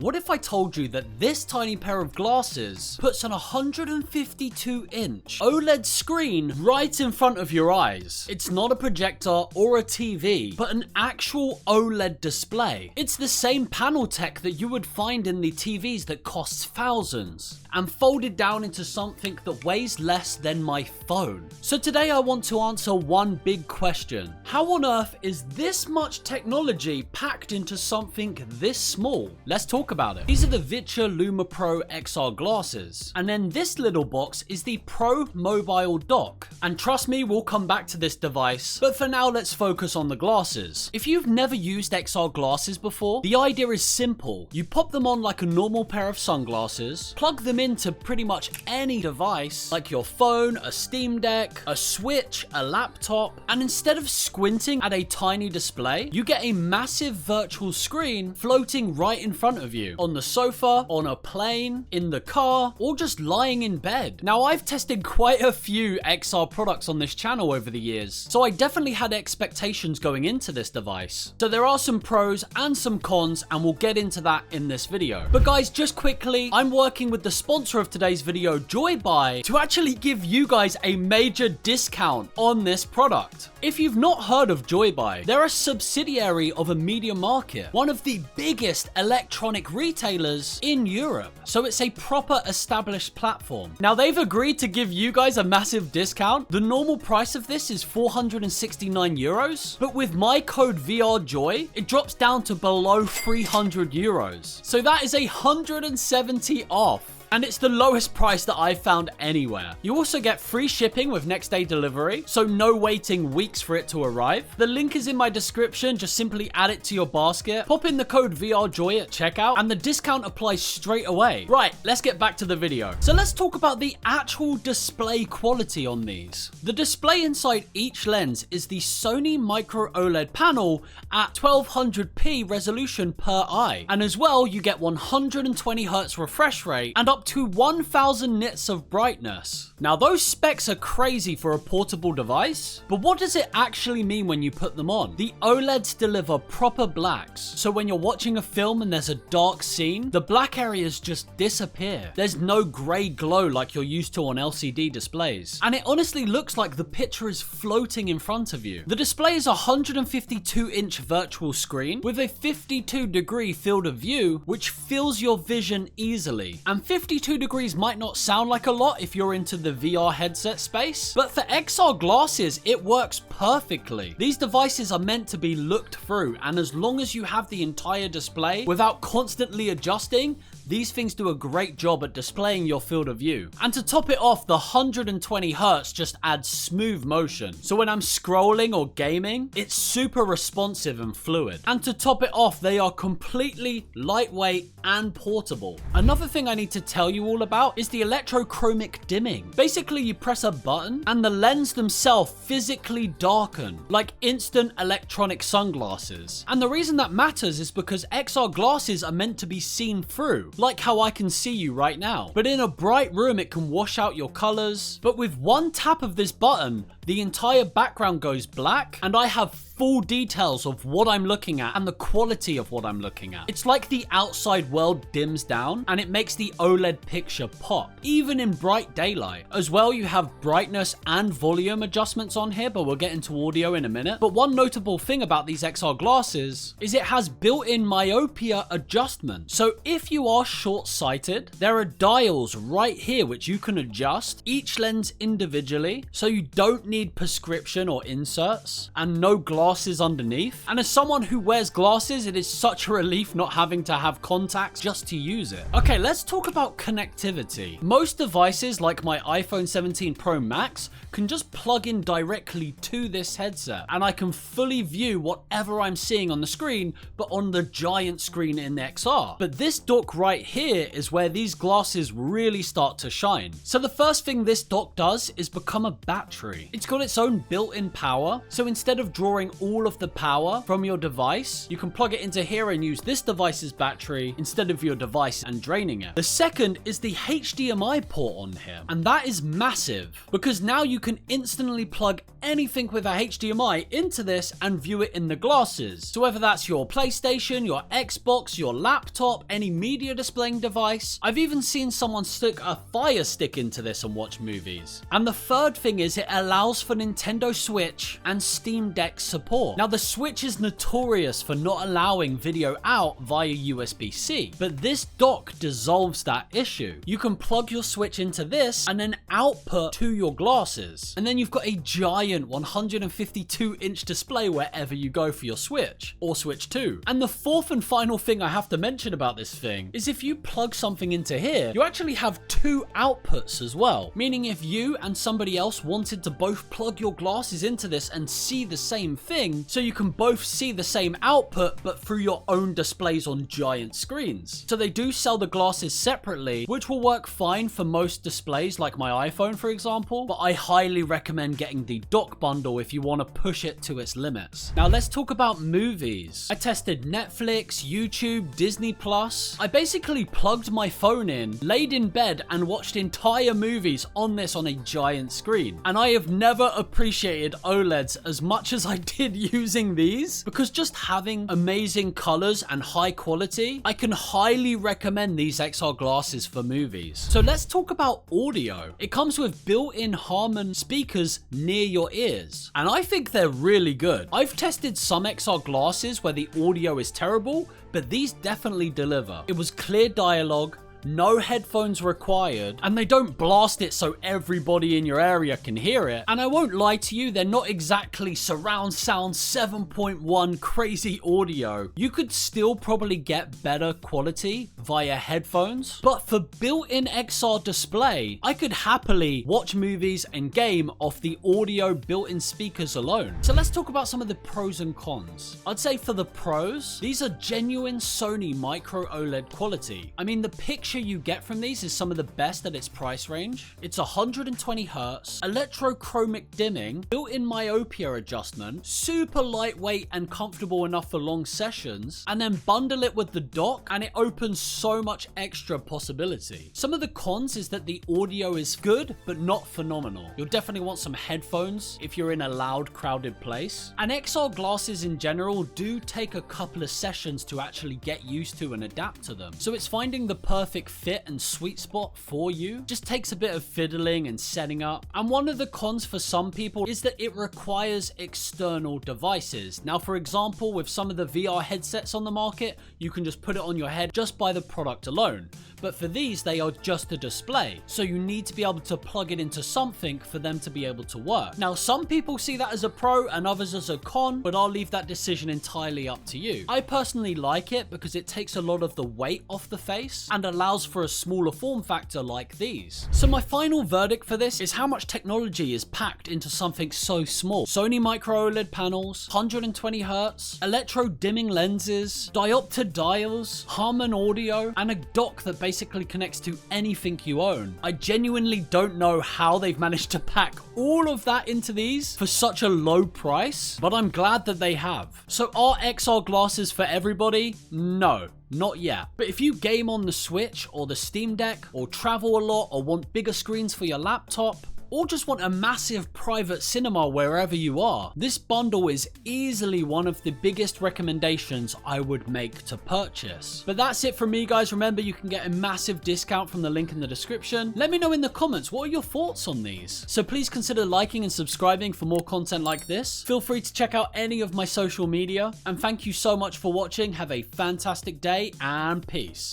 What if I told you that this tiny pair of glasses puts an 152-inch OLED screen right in front of your eyes? It's not a projector or a TV, but an actual OLED display. It's the same panel tech that you would find in the TVs that costs thousands, and folded down into something that weighs less than my phone. So today I want to answer one big question. How on earth is this much technology packed into something this small? Let's talk about it. These are the VITURE Luma Pro XR glasses, and then this little box is the Pro Mobile Dock. And trust me, we'll come back to this device, but for now let's focus on the glasses. If you've never used XR glasses before, the idea is simple. You pop them on like a normal pair of sunglasses, plug them into pretty much any device, like your phone, a Steam Deck, a Switch, a laptop, and instead of squinting at a tiny display, you get a massive virtual screen floating right in front of you, on the sofa, on a plane, in the car, or just lying in bed. Now, I've tested quite a few XR products on this channel over the years, so I definitely had expectations going into this device. So there are some pros and some cons, and we'll get into that in this video. But guys, just quickly, I'm working with the sponsor of today's video, Joybuy, to actually give you guys a major discount on this product. If you've not heard of Joybuy, they're a subsidiary of a media market, one of the biggest electronic retailers in Europe. So it's a proper established platform. Now they've agreed to give you guys a massive discount. The normal price of this is 469 euros, but with my code VRJOY, it drops down to below 300 euros. So that is 170 off. And it's the lowest price that I've found anywhere. You also get free shipping with next day delivery, so no waiting weeks for it to arrive. The link is in my description, just simply add it to your basket, pop in the code VRJOY at checkout, and the discount applies straight away. Right, let's get back to the video. So let's talk about the actual display quality on these. The display inside each lens is the Sony Micro OLED panel at 1200p resolution per eye. And as well, you get 120Hz refresh rate and up to 1000 nits of brightness. Now those specs are crazy for a portable device, but what does it actually mean when you put them on? The OLEDs deliver proper blacks, so when you're watching a film and there's a dark scene, the black areas just disappear. There's no grey glow like you're used to on LCD displays, and it honestly looks like the picture is floating in front of you. The display is a 152-inch virtual screen with a 52-degree field of view, which fills your vision easily, and 52 degrees might not sound like a lot if you're into the VR headset space, but for XR glasses, it works perfectly. These devices are meant to be looked through, and as long as you have the entire display without constantly adjusting, these things do a great job at displaying your field of view. And to top it off, the 120Hz just adds smooth motion. So when I'm scrolling or gaming, it's super responsive and fluid. And to top it off, they are completely lightweight and portable. Another thing I need to tell you all about is the Electrochromic Dimming. Basically, you press a button and the lens themselves physically darken, like instant electronic sunglasses. And the reason that matters is because XR glasses are meant to be seen through, like how I can see you right now. But in a bright room, it can wash out your colors. But with one tap of this button, the entire background goes black, and I have full details of what I'm looking at and the quality of what I'm looking at. It's like the outside world dims down and it makes the OLED picture pop, even in bright daylight. As well, you have brightness and volume adjustments on here, but we'll get into audio in a minute. But one notable thing about these XR glasses is it has built-in myopia adjustment. So if you are short-sighted, there are dials right here which you can adjust each lens individually, so you don't need prescription or inserts, and no glasses underneath. And as someone who wears glasses, it is such a relief not having to have contacts just to use it. Okay, let's talk about connectivity. Most devices like my iPhone 17 Pro Max can just plug in directly to this headset, and I can fully view whatever I'm seeing on the screen, but on the giant screen in XR. But this dock right here is where these glasses really start to shine. So the first thing this dock does is become a battery. It's got its own built-in power, so instead of drawing all of the power from your device, you can plug it into here and use this device's battery instead of your device and draining it. The second is the HDMI port on here, and that is massive because now you can instantly plug anything with a HDMI into this and view it in the glasses. So whether that's your PlayStation, your Xbox, your laptop, any media displaying device. I've even seen someone stick a Fire Stick into this and watch movies. And the third thing is it allows for Nintendo Switch and Steam Deck support. Now the Switch is notorious for not allowing video out via USB-C, but this dock dissolves that issue. You can plug your Switch into this and then output to your glasses. And then you've got a giant 152-inch display wherever you go for your Switch or Switch 2. And the fourth and final thing I have to mention about this thing is if you plug something into here, you actually have two outputs as well. Meaning if you and somebody else wanted to both plug your glasses into this and see the same thing, so you can both see the same output but through your own displays on giant screens. So they do sell the glasses separately, which will work fine for most displays like my iPhone for example, but I highly recommend getting the dock bundle if you want to push it to its limits. Now let's talk about movies. I tested Netflix, YouTube, Disney Plus. I basically plugged my phone in, laid in bed and watched entire movies on this on a giant screen. And I have never appreciated OLEDs as much as I did using these, because just having amazing colors and high quality, I can highly recommend these XR glasses for movies. So let's talk about audio. It comes with built-in HARMAN speakers near your ears, and I think they're really good. I've tested some XR glasses where the audio is terrible, but these definitely deliver. It was clear dialogue, no headphones required, and they don't blast it so everybody in your area can hear it. And I won't lie to you, they're not exactly surround sound 7.1 crazy audio. You could still probably get better quality via headphones, but for built-in XR display, I could happily watch movies and game off the audio built-in speakers alone. So let's talk about some of the pros and cons. I'd say for the pros, these are genuine Sony Micro OLED quality. I mean, the picture you get from these is some of the best at its price range. It's 120 Hz, Electrochromic Dimming, built-in Myopia Adjustment, super lightweight and comfortable enough for long sessions, and then bundle it with the dock and it opens so much extra possibility. Some of the cons is that the audio is good, but not phenomenal. You'll definitely want some headphones if you're in a loud, crowded place. And XR glasses in general do take a couple of sessions to actually get used to and adapt to them. So it's finding the perfect fit and sweet spot for you. Just takes a bit of fiddling and setting up. And one of the cons for some people is that it requires external devices. Now, for example, with some of the VR headsets on the market, you can just put it on your head just by the product alone. But for these, they are just a display. So you need to be able to plug it into something for them to be able to work. Now, some people see that as a pro and others as a con, but I'll leave that decision entirely up to you. I personally like it because it takes a lot of the weight off the face and allows for a smaller form factor like these. So my final verdict for this is how much technology is packed into something so small. Sony Micro OLED panels, 120 Hz, electro dimming lenses, diopter dials, HARMAN audio, and a dock that basically connects to anything you own. I genuinely don't know how they've managed to pack all of that into these for such a low price, but I'm glad that they have. So are XR glasses for everybody? No. Not yet. But if you game on the Switch or the Steam Deck or travel a lot or want bigger screens for your laptop, or just want a massive private cinema wherever you are, this bundle is easily one of the biggest recommendations I would make to purchase. But that's it from me, guys. Remember, you can get a massive discount from the link in the description. Let me know in the comments, what are your thoughts on these? So please consider liking and subscribing for more content like this. Feel free to check out any of my social media, and thank you so much for watching. Have a fantastic day and peace.